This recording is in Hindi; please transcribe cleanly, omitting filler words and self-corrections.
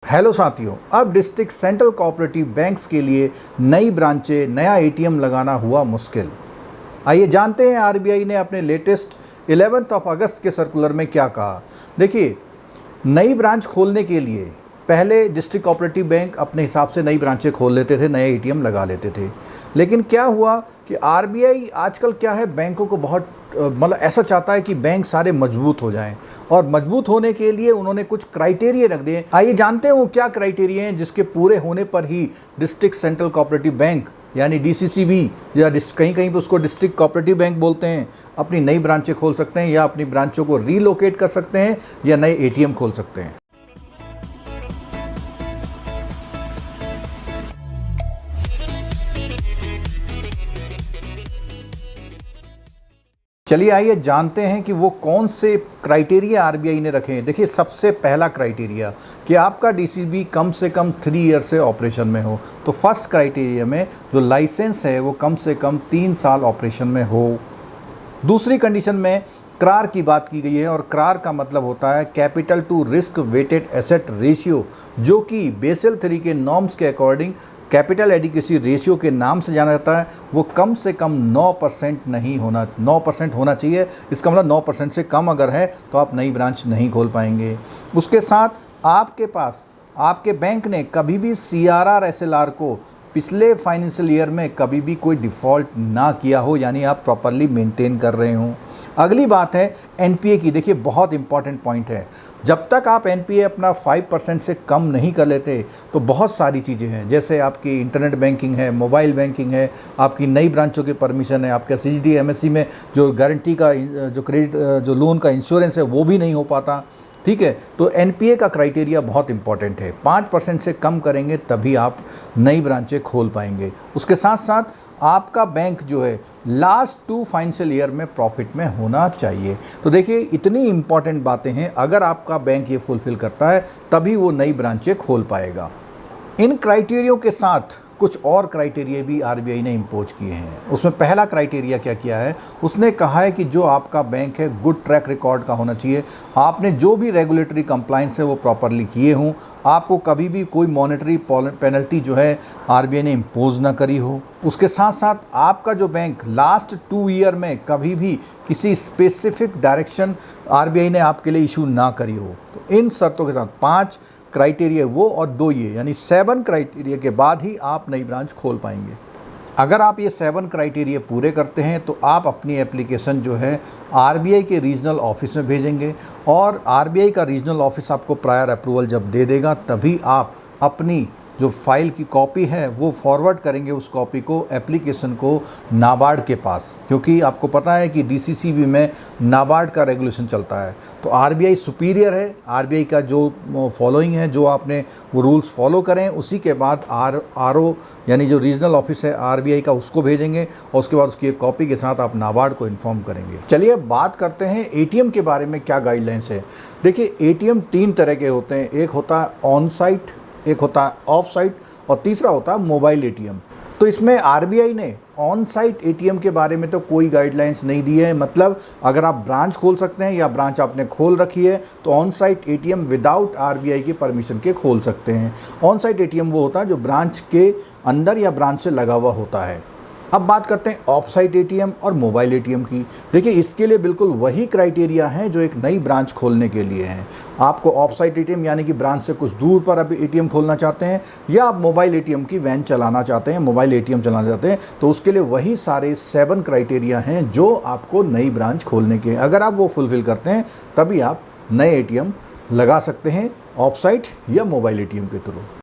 हेलो साथियों, अब डिस्ट्रिक्ट सेंट्रल कोऑपरेटिव बैंक्स के लिए नई ब्रांचें, नया एटीएम लगाना हुआ मुश्किल। आइए जानते हैं आरबीआई ने अपने लेटेस्ट 11 अगस्त के सर्कुलर में क्या कहा। देखिए, नई ब्रांच खोलने के लिए पहले डिस्ट्रिक्ट कोऑपरेटिव बैंक अपने हिसाब से नई ब्रांचें खोल लेते थे, नए एटीएम लगा लेते थे। लेकिन क्या हुआ कि आरबीआई आजकल क्या है, बैंकों को बहुत मतलब ऐसा चाहता है कि बैंक सारे मजबूत हो जाएं, और मजबूत होने के लिए उन्होंने कुछ क्राइटेरिया रख दिए। आइए जानते हैं वो क्या क्राइटेरिया हैं जिसके पूरे होने पर ही डिस्ट्रिक्ट सेंट्रल कोऑपरेटिव बैंक यानी डीसीसीबी या कहीं कहीं पर उसको डिस्ट्रिक्ट कोऑपरेटिव बैंक बोलते हैं, अपनी नई ब्रांचें खोल सकते हैं या अपनी ब्रांचों को रीलोकेट कर सकते हैं या नए एटीएम खोल सकते हैं। चलिए आइए जानते हैं कि वो कौन से क्राइटेरिया आरबीआई ने रखे हैं। देखिए, सबसे पहला क्राइटेरिया कि आपका डीसीबी कम से कम 3 ईयर से ऑपरेशन में हो। तो फर्स्ट क्राइटेरिया में जो लाइसेंस है वो कम से कम 3 साल ऑपरेशन में हो। दूसरी कंडीशन में क्रार की बात की गई है, और क्रार का मतलब होता है capital to risk weighted asset ratio, जो कि बेसल 3 के नॉर्म्स के अकॉर्डिंग कैपिटल एडिक्वेसी रेशियो के नाम से जाना जाता है। वो कम से कम 9% नहीं होना 9% होना चाहिए। इसका मतलब 9% से कम अगर है तो आप नई ब्रांच नहीं खोल पाएंगे। उसके साथ आपके पास आपके बैंक ने कभी भी सीआरआर एसएलआर को पिछले फाइनेंशियल ईयर में कभी भी कोई डिफ़ॉल्ट ना किया हो, यानी आप प्रॉपरली मेंटेन कर रहे हो। अगली बात है एनपीए की। देखिए, बहुत इंपॉर्टेंट पॉइंट है। जब तक आप एनपीए अपना 5% से कम नहीं कर लेते तो बहुत सारी चीज़ें हैं, जैसे आपकी इंटरनेट बैंकिंग है, मोबाइल बैंकिंग है, आपकी नई ब्रांचों की परमिशन है, आपका सीजीडी एमएससी में जो गारंटी का जो क्रेडिट जो लोन का इंश्योरेंस है वो भी नहीं हो पाता। ठीक है, तो एनपीए का क्राइटेरिया बहुत इंपॉर्टेंट है। 5% से कम करेंगे तभी आप नई ब्रांचें खोल पाएंगे। उसके साथ साथ आपका बैंक जो है लास्ट 2 फाइनेंशियल ईयर में प्रॉफिट में होना चाहिए। तो देखिए, इतनी इंपॉर्टेंट बातें हैं। अगर आपका बैंक ये फुलफिल करता है तभी वो नई ब्रांचें खोल पाएगा। इन क्राइटेरियो के साथ कुछ और क्राइटेरिया भी आरबीआई ने इम्पोज किए हैं। उसमें पहला क्राइटेरिया क्या किया है, उसने कहा है कि जो आपका बैंक है गुड ट्रैक रिकॉर्ड का होना चाहिए। आपने जो भी रेगुलेटरी कंप्लायंस है वो प्रॉपरली किए हों, आपको कभी भी कोई मॉनेटरी पेनल्टी जो है आरबीआई ने इम्पोज ना करी हो। उसके साथ साथ आपका जो बैंक लास्ट 2 ईयर में कभी भी किसी स्पेसिफिक डायरेक्शन आरबीआई ने आपके लिए इशू ना करी हो। तो इन शर्तों के साथ 5 क्राइटेरिया वो और 2 ये, यानी 7 क्राइटेरिया के बाद ही आप नई ब्रांच खोल पाएंगे। अगर आप ये 7 क्राइटेरिया पूरे करते हैं तो आप अपनी एप्लीकेशन जो है आरबीआई के रीजनल ऑफिस में भेजेंगे, और आरबीआई का रीजनल ऑफिस आपको प्रायर अप्रूवल जब दे देगा तभी आप अपनी जो फाइल की कॉपी है वो फॉरवर्ड करेंगे, उस कॉपी को एप्लीकेशन को नाबार्ड के पास, क्योंकि आपको पता है कि डीसीसीबी में नाबार्ड का रेगुलेशन चलता है। तो आरबीआई सुपीरियर है, आरबीआई का जो फॉलोइंग है, जो आपने वो रूल्स फॉलो करें, उसी के बाद आरओ यानी जो रीजनल ऑफिस है आरबीआई का उसको भेजेंगे, और उसके बाद उसकी एक कॉपी के साथ आप नाबार्ड को इन्फॉर्म करेंगे। चलिए अब बात करते हैं एटीएम के बारे में क्या गाइडलाइंस है। देखिए, एटीएम 3 तरह के होते हैं। एक होता है ऑन साइट, एक होता है ऑफ साइट, और तीसरा होता है मोबाइल एटीएम। तो इसमें आरबीआई ने ऑन साइट एटीएम के बारे में तो कोई गाइडलाइंस नहीं दी है। मतलब अगर आप ब्रांच खोल सकते हैं या ब्रांच आपने खोल रखी है तो on site ATM without RBI की परमिशन के खोल सकते हैं। ऑन साइट एटीएम वो होता है जो ब्रांच के अंदर या ब्रांच से लगा हुआ होता है। अब बात करते हैं ऑफ साइट एटीएम और मोबाइल एटीएम की। देखिए, इसके लिए बिल्कुल वही क्राइटेरिया हैं जो एक नई ब्रांच खोलने के लिए हैं। आपको ऑफ साइट एटीएम यानी कि ब्रांच से कुछ दूर पर अभी एटीएम खोलना चाहते हैं, या आप मोबाइल एटीएम की वैन चलाना चाहते हैं, मोबाइल एटीएम चलाना चाहते हैं, तो उसके लिए वही सारे 7 क्राइटेरिया हैं जो आपको नई ब्रांच खोलने के। अगर आप वो फुलफिल करते हैं तभी आप नए एटीएम लगा सकते हैं ऑफ साइट या मोबाइल एटीएम के थ्रू।